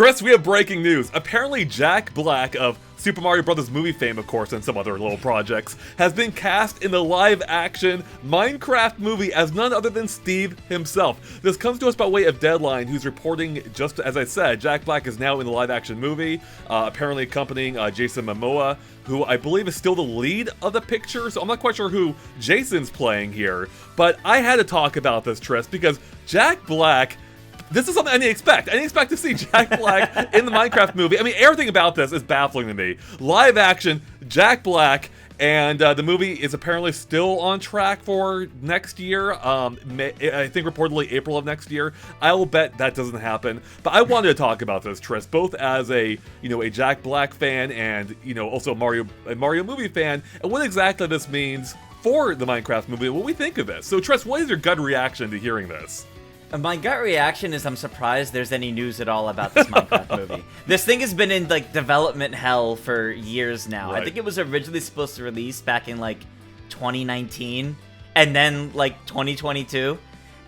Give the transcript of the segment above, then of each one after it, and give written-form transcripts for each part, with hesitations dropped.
Tress, we have breaking news. Apparently Jack Black of Super Mario Bros. Movie fame, of course, and some other little projects, has been cast in the live-action Minecraft movie as none other than Steve himself. This comes to us by way of Deadline, who's reporting, just as I said, Jack Black is now in the live-action movie, apparently accompanying Jason Momoa, who I believe is still the lead of the picture, so I'm not quite sure who Jason's playing here. But I had to talk about this, Tress, because Jack Black... This is something I didn't expect. I didn't expect to see Jack Black in the Minecraft movie. I mean, everything about this is baffling to me. Live action, Jack Black, and the movie is apparently still on track for next year. I think reportedly April of next year. I will bet that doesn't happen. But I wanted to talk about this, Tris, both as a Jack Black fan and also a Mario movie fan, and what exactly this means for the Minecraft movie. What we think of this. So, Tris, what is your gut reaction to hearing this? My gut reaction is I'm surprised there's any news at all about this Minecraft movie. This thing has been in, development hell for years now. Right. I think it was originally supposed to release back in, 2019, and then, 2022,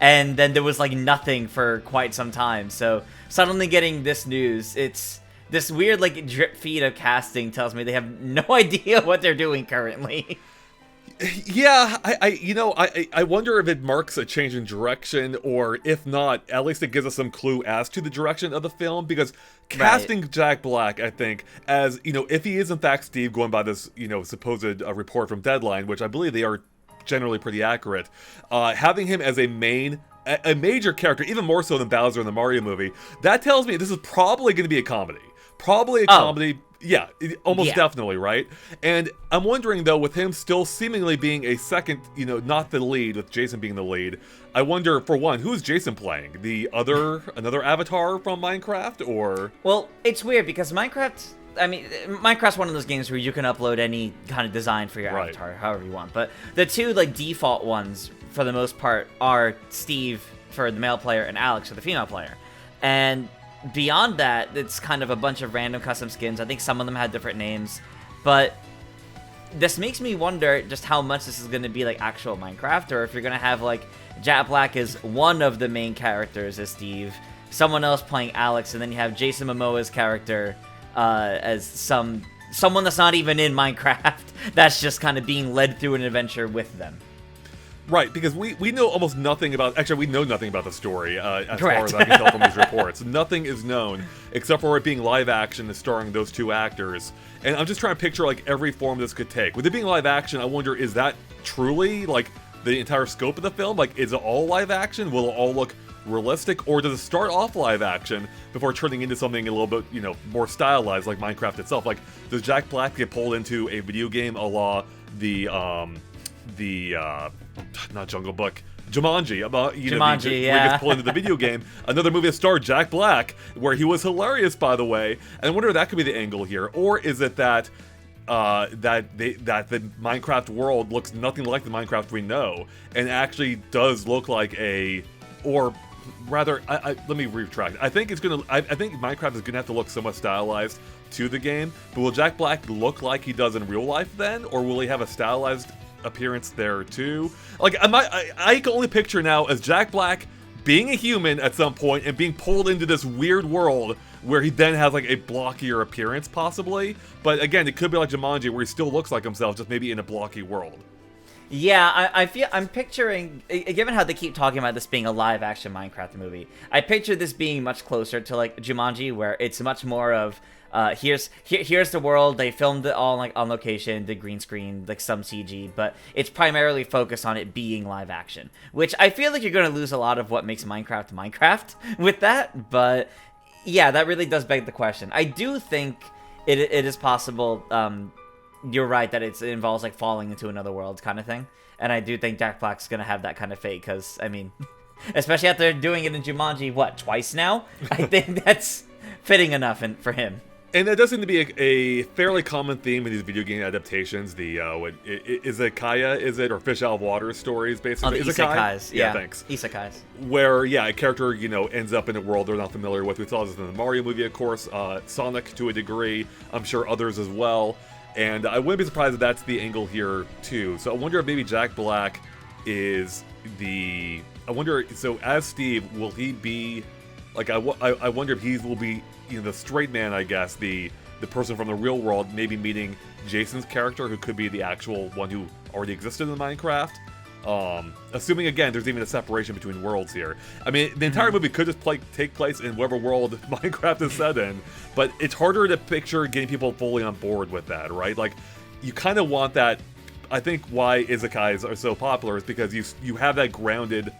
and then there was, nothing for quite some time. So, suddenly getting this news, it's... This weird, drip feed of casting tells me they have no idea what they're doing currently. Yeah, I wonder if it marks a change in direction, or if not, at least it gives us some clue as to the direction of the film, because casting Jack Black, I think, as, if he is in fact Steve, going by this, supposed report from Deadline, which I believe they are generally pretty accurate, having him as a major character, even more so than Bowser in the Mario movie, that tells me this is probably going to be a comedy. Probably a comedy. Yeah, almost definitely, right? And I'm wondering, though, with him still seemingly being a second, not the lead, with Jason being the lead, I wonder, for one, who's Jason playing? Another avatar from Minecraft, or...? Well, it's weird, because Minecraft's one of those games where you can upload any kind of design for your avatar, however you want. But the two, default ones, for the most part, are Steve for the male player and Alex for the female player. And... beyond that, it's kind of a bunch of random custom skins. I think some of them had different names, but this makes me wonder just how much this is going to be actual Minecraft, or if you're going to have Jack Black as one of the main characters as Steve, someone else playing Alex, and then you have Jason Momoa's character as someone that's not even in Minecraft, that's just kind of being led through an adventure with them. Right, because we know almost nothing about... Actually, we know nothing about the story, as far as I can tell from these reports. Nothing is known, except for it being live action and starring those two actors. And I'm just trying to picture, every form this could take. With it being live action, I wonder, is that truly, the entire scope of the film? Is it all live action? Will it all look realistic? Or does it start off live action before turning into something a little bit, more stylized, like Minecraft itself? Does Jack Black get pulled into a video game a la not Jungle Book, Jumanji, about Jumanji, where he gets pulled into the video game. Another movie that starred Jack Black, where he was hilarious, by the way. And I wonder if that could be the angle here, or is it that the Minecraft world looks nothing like the Minecraft we know, and actually does look like or rather, let me retract. I think Minecraft is gonna have to look somewhat stylized to the game. But will Jack Black look like he does in real life then, or will he have a stylized appearance there too? I can only picture now as Jack Black being a human at some point and being pulled into this weird world where he then has a blockier appearance, possibly. But again, it could be like Jumanji, where he still looks like himself, just maybe in a blocky world. Yeah, I'm picturing, given how they keep talking about this being a live-action Minecraft movie, I picture this being much closer to Jumanji, where it's much more of here's the world. They filmed it all on location, did green screen, some CG, but it's primarily focused on it being live action. Which I feel like you're going to lose a lot of what makes Minecraft with that. But yeah, that really does beg the question. I do think it is possible. You're right that it involves falling into another world kind of thing, and I do think Jack Black's going to have that kind of fate, because especially after doing it in Jumanji, twice now? I think that's fitting enough for him. And that does seem to be a fairly common theme in these video game adaptations. The Izakaya, is it, or fish out of water stories, basically. Oh, the isekais. Yeah, thanks. Isekais. Where, a character, ends up in a world they're not familiar with. We saw this in the Mario movie, of course. Sonic, to a degree. I'm sure others as well. And I wouldn't be surprised if that's the angle here, too. So I wonder if maybe Jack Black is so as Steve, will he be Like I wonder if he will be, the straight man, I guess, the person from the real world, maybe meeting Jason's character, who could be the actual one who already existed in Minecraft. Assuming, again, there's even a separation between worlds here. I mean, the entire movie could just take place in whatever world Minecraft is set in, but it's harder to picture getting people fully on board with that, right? Like, you kind of want that. I think why isekais are so popular is because you have that grounded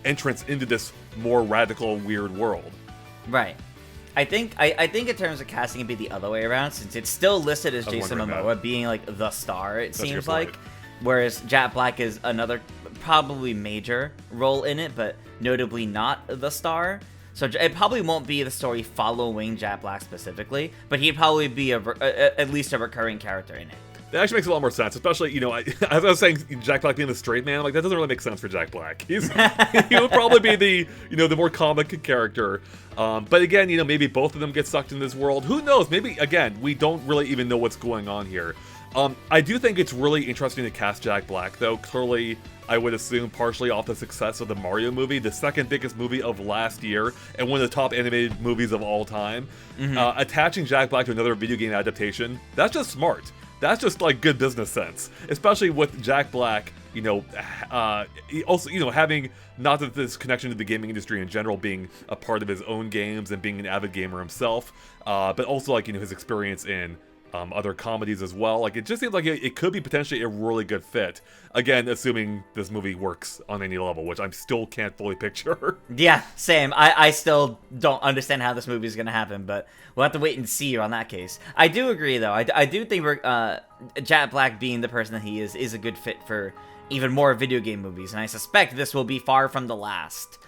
entrance into this more radical, weird world. Right. I think in terms of casting, it'd be the other way around, since it's still listed as Jason Momoa being like the star. It seems like. Whereas Jack Black is another probably major role in it, but notably not the star. So it probably won't be the story following Jack Black specifically, but he'd probably be at least a recurring character in it. That actually makes a lot more sense, especially, as I was saying, Jack Black being the straight man, like, that doesn't really make sense for Jack Black. He would probably be the more comic character. But again, maybe both of them get sucked in this world. Who knows? Maybe, again, we don't really even know what's going on here. I do think it's really interesting to cast Jack Black, though. Clearly, I would assume partially off the success of the Mario movie, the second biggest movie of last year, and one of the top animated movies of all time. Attaching Jack Black to another video game adaptation, that's just smart. That's just, like, good business sense. Especially with Jack Black, also, having not that this connection to the gaming industry in general, being a part of his own games and being an avid gamer himself, but also, like, his experience in other comedies as well. Like, it just seems like it could be potentially a really good fit. Again, assuming this movie works on any level, which I still can't fully picture. Yeah, same. I still don't understand how this movie is going to happen, but we'll have to wait and see on that case. I do agree, though. I do think Jack Black being the person that he is a good fit for even more video game movies, and I suspect this will be far from the last.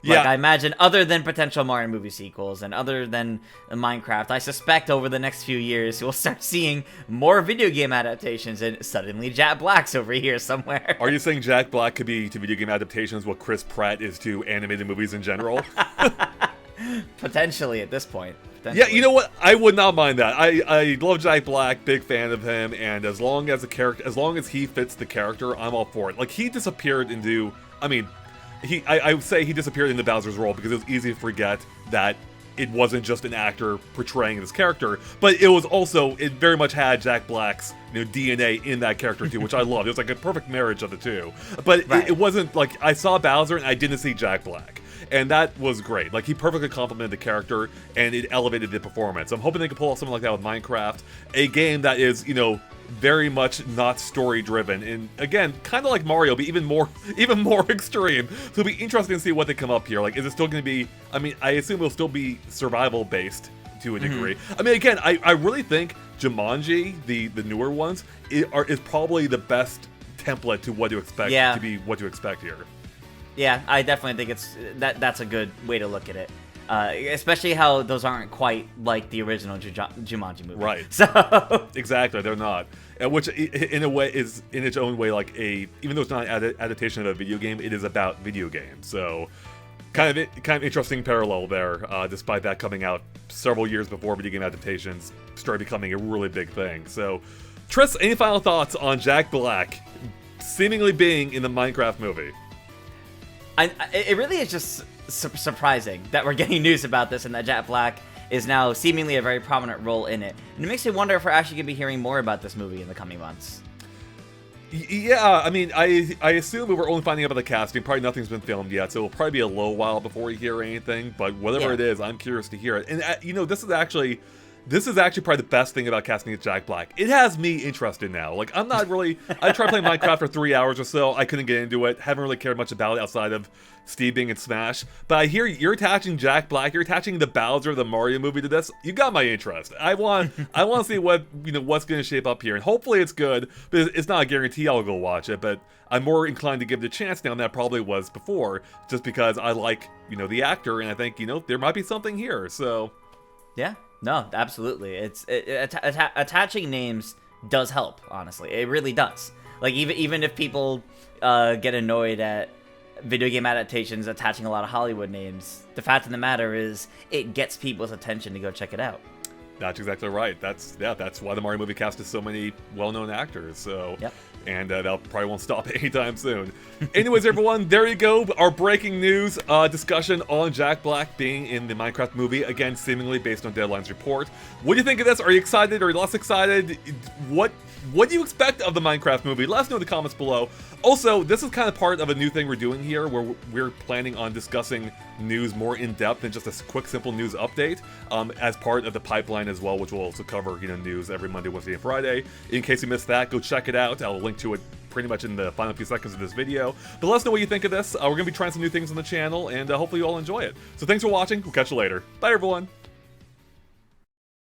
Like, I imagine, other than potential Mario movie sequels and other than Minecraft, I suspect over the next few years we'll start seeing more video game adaptations, and suddenly Jack Black's over here somewhere. Are you saying Jack Black could be to video game adaptations what Chris Pratt is to animated movies in general? Potentially at this point. Yeah, you know what? I would not mind that. I love Jack Black, big fan of him, and as long as he fits the character, I'm all for it. Like, he disappeared into, I would say he disappeared into Bowser's role because it was easy to forget that it wasn't just an actor portraying this character, but it very much had Jack Black's DNA in that character too, which I loved. It was like a perfect marriage of the two. But it wasn't like I saw Bowser and I didn't see Jack Black. And that was great. Like, he perfectly complemented the character, and it elevated the performance. I'm hoping they can pull off something like that with Minecraft, a game that is, very much not story-driven, and again, kind of like Mario, but even more extreme. So it'll be interesting to see what they come up here. Like, is it still going to be? I assume it'll still be survival-based to a degree. Again, I really think Jumanji, the newer ones, is probably the best template to what to expect to be what to expect here. Yeah, I definitely think that's a good way to look at it. Especially how those aren't quite like the original Jumanji movie. Right. So exactly, they're not. Which, in a way, is in its own way like even though it's not an adaptation of a video game, it is about video games. So, kind of interesting parallel there. Despite that coming out several years before video game adaptations started becoming a really big thing. So, Tris, any final thoughts on Jack Black seemingly being in the Minecraft movie? It really is just surprising that we're getting news about this and that Jack Black is now seemingly a very prominent role in it. And it makes me wonder if we're actually going to be hearing more about this movie in the coming months. Yeah, I assume we're only finding out about the casting. Probably nothing's been filmed yet, so it'll probably be a little while before we hear anything. But whatever it is, I'm curious to hear it. And, this is actually probably the best thing about casting as Jack Black. It has me interested now. Like, I'm not really... I tried playing Minecraft for 3 hours or so. I couldn't get into it. Haven't really cared much about it outside of Steve being in Smash. But I hear you're attaching Jack Black. You're attaching the Bowser, the Mario movie to this. You got my interest. I want to see what's going to shape up here. And hopefully it's good. But it's not a guarantee I'll go watch it. But I'm more inclined to give it a chance now than I probably was before. Just because I like, the actor. And I think, there might be something here. So... Yeah. No, absolutely. Attaching names does help, honestly. It really does. Like, even if people get annoyed at video game adaptations attaching a lot of Hollywood names, the fact of the matter is it gets people's attention to go check it out. That's exactly right. That's why the Mario movie cast is so many well-known actors. So, Yep. And that probably won't stop anytime soon. Anyways, everyone, there you go. Our breaking news discussion on Jack Black being in the Minecraft movie, again, seemingly based on Deadline's report. What do you think of this? Are you excited? Are you less excited? What do you expect of the Minecraft movie? Let us know in the comments below. Also, this is kind of part of a new thing we're doing here, where we're planning on discussing news more in depth than just a quick, simple news update, as part of the pipeline as well, which will also cover news every Monday, Wednesday, and Friday. In case you missed that, go check it out. I'll link to it pretty much in the final few seconds of this video. But let us know what you think of this. We're going to be trying some new things on the channel, and hopefully you all enjoy it. So thanks for watching. We'll catch you later. Bye, everyone.